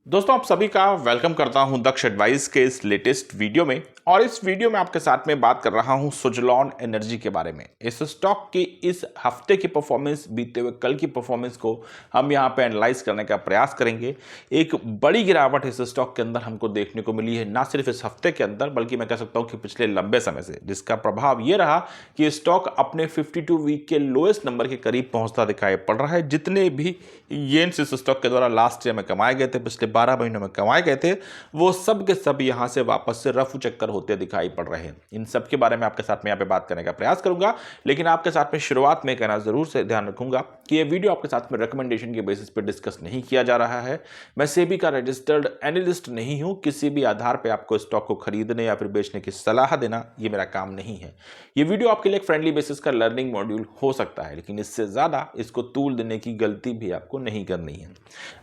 दोस्तों आप सभी का वेलकम करता हूं दक्ष एडवाइस के इस लेटेस्ट वीडियो में। और इस वीडियो में आपके साथ में बात कर रहा हूं सुजलॉन एनर्जी के बारे में। इस स्टॉक की इस हफ्ते की परफॉर्मेंस, बीते हुए कल की परफॉर्मेंस को हम यहां पे एनालाइज करने का प्रयास करेंगे। एक बड़ी गिरावट इस स्टॉक के अंदर हमको देखने को मिली है, ना सिर्फ इस हफ्ते के अंदर बल्कि मैं कह सकता हूं कि पिछले लंबे समय से, जिसका प्रभाव ये रहा कि स्टॉक अपने 52 वीक के लोएस्ट नंबर के करीब पहुंचता दिखाई पड़ रहा है। जितने भी गेन्स इस स्टॉक के द्वारा लास्ट ईयर में कमाए गए थे, पिछले 12 महीनों में कमाए गए थे, वो सब के सब यहां से वापस से रफू चक्कर होते दिखाई पड़ रहे हैं। इन सब के बारे में आपके साथ में यहां पे बात करने का प्रयास करूंगा, लेकिन आपके साथ में शुरुआत में कहना जरूर से ध्यान रखूंगा कि ये वीडियो आपके साथ में रिकमेंडेशन के बेसिस पे डिस्कस नहीं किया जा रहा है। मैं सेबी का रजिस्टर्ड एनालिस्ट नहीं हूं। किसी भी आधार पर आपको स्टॉक को खरीदने या फिर बेचने की सलाह देना ये मेरा काम नहीं है। ये वीडियो आपके लिए एक फ्रेंडली बेसिस का लर्निंग मॉड्यूल हो सकता है, लेकिन इससे ज्यादा इसको तूल देने की गलती भी आपको नहीं करनी है।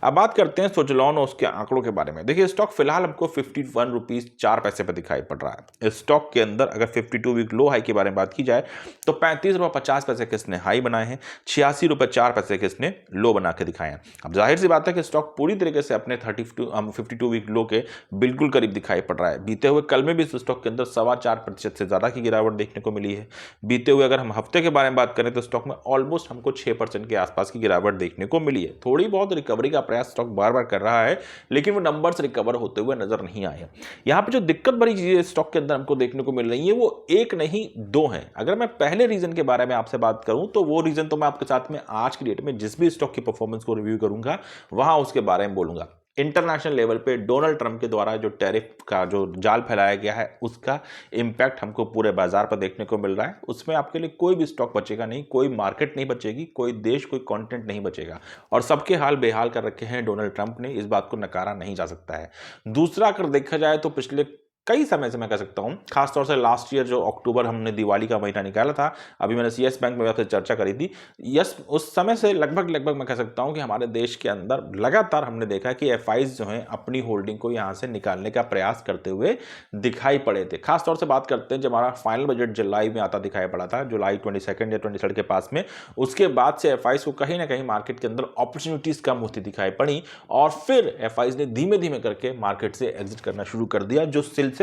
अब बात करते हैं सुजलॉन और उसके आंकड़ों के बारे में। देखिए, स्टॉक फिलहाल हमको 51 रुपीज 4 पैसे पर दिखाई पड़ रहा है। इस स्टॉक के अंदर अगर 52 वीक लो हाई के बारे में बात की जाए तो 35 रुपये 50 पैसे के इसने हाई बनाए हैं, 86 रुपये 4 पैसे के इसने लो बना के दिखाए हैं। अब जाहिर सी बात है कि स्टॉक पूरी तरीके से अपने 52 वीक लो के बिल्कुल करीब दिखाई पड़ रहा है। बीते हुए कल में भी इस स्टॉक के अंदर 4.25% से ज्यादा की गिरावट देखने को मिली है। बीते हुए अगर हम हफ्ते के बारे में बात करें तो स्टॉक में ऑलमोस्ट हमको 6% के आसपास की गिरावट देखने को मिली है। थोड़ी बहुत रिकवरी का प्रयास स्टॉक बार बार कर रहा है, लेकिन वो नंबर्स रिकवर होते हुए नजर नहीं आए हैं। यहां पे जो दिक्कत भरी चीजें स्टॉक के अंदर हमको देखने को मिल रही है वो एक नहीं दो हैं। अगर मैं पहले रीजन के बारे में आपसे बात करूं तो वो रीजन तो मैं आपके साथ में आज की डेट में जिस भी स्टॉक की परफॉर्मेंस को रिव्यू करूंगा वहां उसके बारे में बोलूंगा। इंटरनेशनल लेवल पे डोनाल्ड ट्रंप के द्वारा जो टैरिफ का जो जाल फैलाया गया है उसका इंपैक्ट हमको पूरे बाजार पर देखने को मिल रहा है। उसमें आपके लिए कोई भी स्टॉक बचेगा नहीं, कोई मार्केट नहीं बचेगी, कोई देश, कोई कंटेंट नहीं बचेगा। और सबके हाल बेहाल कर रखे हैं डोनाल्ड ट्रंप ने, इस बात को नकारा नहीं जा सकता है। दूसरा अगर देखा जाए तो पिछले कई समय से मैं कह सकता हूं, खासतौर से लास्ट ईयर जो अक्टूबर हमने दिवाली का महीना निकाला था, अभी मैंने सीएस बैंक में आपसे चर्चा करी थी। यस, उस समय से लगभग मैं कह सकता हूं कि हमारे देश के अंदर लगातार हमने देखा कि एफआईज जो हैं अपनी होल्डिंग को यहां से निकालने का प्रयास करते हुए दिखाई पड़े थे। खासतौर से बात करते हैं जब हमारा फाइनल बजट जुलाई में आता दिखाई पड़ा था, जुलाई 22 या 23 के पास में। उसके बाद से एफआईज को कहीं ना कहीं मार्केट के अंदर अपॉर्चुनिटीज कम होती दिखाई पड़ी और फिर एफआईज ने धीमे धीमे करके मार्केट से एग्जिट करना शुरू कर दिया। जो सिलसिला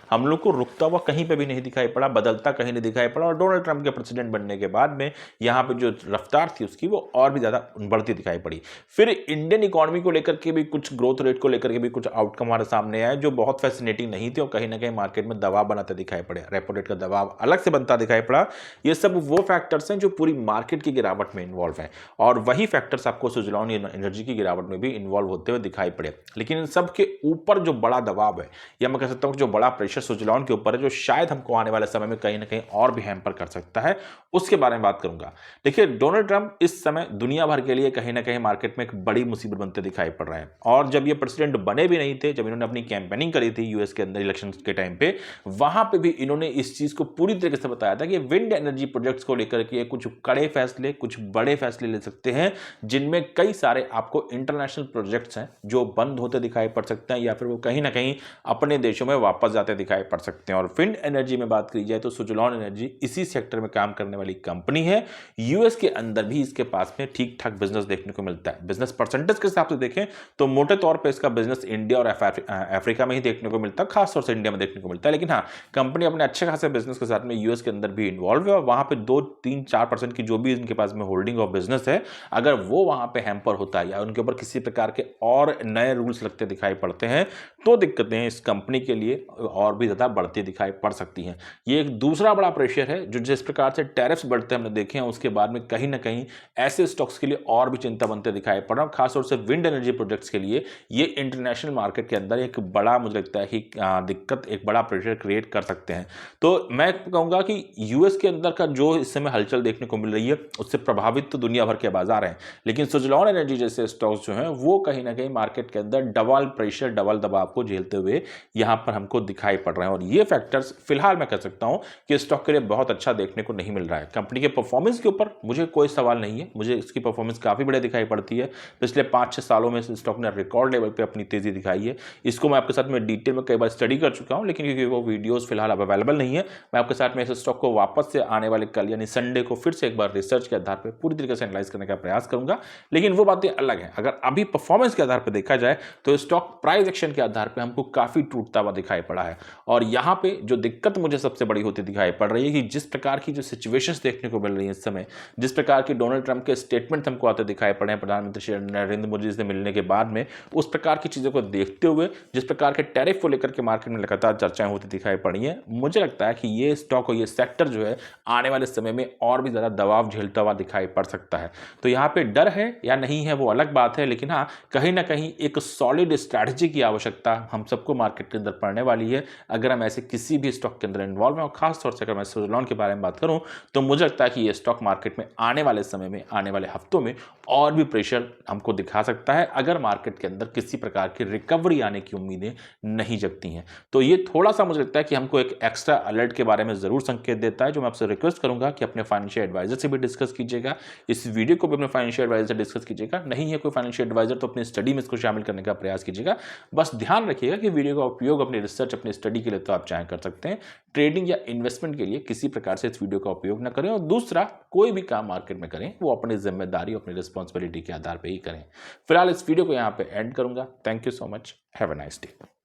हम लोग को रुकता हुआ कहीं पे भी नहीं दिखाई पड़ा, बदलता कहीं नहीं दिखाई पड़ा। और डोनाल्ड ट्रंप के प्रेसिडेंट बनने के बाद में यहां पे जो रफ्तार थी उसकी वो और भी ज्यादा बढ़ती दिखाई पड़ी। फिर इंडियन इकोनॉमी को लेकर के भी कुछ, ग्रोथ रेट को लेकर के भी कुछ आउटकम हमारे सामने आए जो बहुत फैसिनेटिंग नहीं थे और कहीं ना कहीं मार्केट में दबाव बनाते दिखाई पड़े। रेपो रेट का दबाव अलग से बनता दिखाई पड़ा। ये सब वो फैक्टर्स हैं जो पूरी मार्केट की गिरावट में इन्वॉल्व है और वही फैक्टर्स आपको सुजलॉन एनर्जी की गिरावट में भी इन्वॉल्व होते हुए दिखाई पड़े। लेकिन इन सब के ऊपर जो बड़ा दबाव है, या मैं कह सकता हूं जो बड़ा प्रेशर सुजलॉन के ऊपर है, जो शायद हमको आने वाले समय में कहीं ना कहीं और भी हैम्पर कर सकता है, उसके बारे में बात करूंगा। देखिए, डोनाल्ड ट्रंप इस समय दुनिया भर के लिए कहीं ना कहीं मार्केट में एक बड़ी मुसीबत बनते दिखाई पड़ रहा है। और जब ये प्रेसिडेंट बने भी नहीं थे, जब इन्होंने अपनी कैंपेनिंग करी थी यूएस के अंदर इलेक्शन के टाइम पे, वहां पे भी इन्होंने इस चीज को पूरी तरीके से बताया था कि विंड एनर्जी प्रोजेक्ट्स को लेकर के कुछ कड़े फैसले, कुछ बड़े फैसले ले सकते हैं, जिनमें कई सारे आपको इंटरनेशनल प्रोजेक्ट्स हैं जो बंद होते दिखाई पड़ सकते हैं या फिर वो कहीं ना कहीं अपने देशों में वापस जाते दिखाई पड़ सकते हैं। और विंड एनर्जी में बात की जाए तो सुजलॉन एनर्जी इसी सेक्टर में काम करने वाली कंपनी है। यूएस के अंदर भी इसके पास में ठीक ठाक बिजनेस देखने को मिलता है। बिजनेस परसेंटेज के हिसाब से देखें तो मोटे तौर पे इसका बिजनेस इंडिया और अफ्रीका में ही देखने को मिलता है, खासतौर से इंडिया में देखने को मिलता है। लेकिन हाँ, कंपनी अपने अच्छे खासे बिजनेस के साथ में यूएस के अंदर भी इन्वॉल्व है और वहां पे 2-3-4% की जो भी इनके पास में होल्डिंग ऑफ बिजनेस है, अगर वो वहां पे हैम्पर होता है या उनके ऊपर किसी प्रकार के और नए रूल्स लगते दिखाई पड़ते हैं तो दिक्कतें इस कंपनी के लिए और भी ज्यादा बढ़ती दिखाई पड़ सकती हैं। ये एक दूसरा बड़ा प्रेशर है जो जिस प्रकार से टैरिफ्स बढ़ते हमने देखे हैं, उसके बाद में कहीं ना कहीं ऐसे स्टॉक्स के लिए और भी चिंता बनते दिखाई पड़ रहा है। खासतौर से विंड एनर्जी प्रोजेक्ट्स के लिए ये इंटरनेशनल मार्केट के अंदर एक बड़ा, मुझे लगता है कि दिक्कत, एक बड़ा प्रेशर क्रिएट कर सकते हैं। तो मैं कहूंगा कि यूएस के अंदर का जो इस समय हलचल देखने को मिल रही है उससे प्रभावित तो दुनिया भर के बाजार हैं, लेकिन सुजलॉन एनर्जी जैसे स्टॉक्स जो हैं वो कहीं ना कहीं मार्केट के अंदर डबल प्रेशर, डबल दबाव को झेलते हुए यहां पर हमको हमको दिखाई पड़ रहे हैं और ये फैक्टर्स फिलहाल मैं कह सकता हूं कि स्टॉक के लिए बहुत अच्छा देखने को नहीं मिल रहा है। कंपनी के परफॉर्मेंस के ऊपर मुझे कोई सवाल नहीं है, मुझे इसकी परफॉर्मेंस काफ़ी बढ़िया दिखाई पड़ती है। पिछले 5-6 सालों में स्टॉक ने रिकॉर्ड लेवल पर अपनी तेज़ी दिखाई है। इसको मैं आपके साथ में डिटेल में कई बार स्टडी कर चुका हूँ, लेकिन क्योंकि वो वीडियोज़ फिलहाल अब अवेलेबल नहीं है, मैं आपके साथ में इस स्टॉक को वापस से आने वाले कल यानी संडे को फिर से एक बार रिसर्च के आधार पर पूरी तरीके से एनालाइज करने का प्रयास करूंगा। लेकिन वो बातें अलग हैं। अगर अभी परफॉर्मेंस के आधार पर देखा जाए तो स्टॉक प्राइस एक्शन के आधार पर हमको काफ़ी टूटता हुआ दिखाई पड़ा है। और यहाँ पे जो दिक्कत मुझे सबसे बड़ी होती दिखाई पड़ रही है कि जिस प्रकार की जो सिचुएशंस देखने को मिल रही है इस समय, जिस प्रकार की डोनाल्ड ट्रंप के स्टेटमेंट हमको आते दिखाई पड़े हैं प्रधानमंत्री श्री नरेंद्र मोदी से मिलने के बाद में, उस प्रकार की चीज़ों को देखते हुए जिस प्रकार के टैरिफ को लेकर के मार्केट में लगातार चर्चाएं होती दिखाई पड़ी हैं, मुझे लगता है कि ये स्टॉक और ये सेक्टर जो है आने वाले समय में और भी ज़्यादा दबाव झेलता हुआ दिखाई पड़ सकता है। तो यहाँ पे डर है या नहीं है वो अलग बात है, लेकिन हाँ, कहीं ना कहीं एक सॉलिड स्ट्रैटेजी की आवश्यकता हम सबको मार्केट के अंदर पड़ने वाली है अगर हम ऐसे किसी भी स्टॉक के अंदर इन्वॉल्व हैं। और खासतौर से अगर मैं सुज़लॉन के बारे में बात करूं तो मुझे लगता है कि ये स्टॉक मार्केट में आने वाले समय में, आने वाले हफ्तों में और भी प्रेशर हमको दिखा सकता है अगर मार्केट के अंदर किसी प्रकार की रिकवरी आने की उम्मीदें नहीं जगती हैं। तो ये थोड़ा सा मुझे लगता है कि हमको एक एक्स्ट्रा अलर्ट के बारे में ज़रूर संकेत देता है, जो मैं आपसे रिक्वेस्ट करूंगा कि अपने फाइनेंशियल एडवाइजर से भी डिस्कस कीजिएगा, इस वीडियो को भी अपने फाइनेंशियल एडवाइजर से डिस्कस कीजिएगा। नहीं है कोई फाइनेंशियल एडवाइजर तो अपनी स्टडी में इसको शामिल करने का प्रयास कीजिएगा। बस ध्यान रखिएगा कि वीडियो का उपयोग अपनी रिसर्च, अपनी स्टडी के लिए तो आप चाहे कर सकते हैं, ट्रेडिंग या इन्वेस्टमेंट के लिए किसी प्रकार से इस वीडियो का उपयोग न करें। और दूसरा, कोई भी काम मार्केट में करें वो अपनी जिम्मेदारी, अपनी रिस्पॉन्सिबिलिटी के आधार पर ही करें। फिलहाल इस वीडियो को यहाँ पे एंड करूंगा। Thank you so much, have a nice day.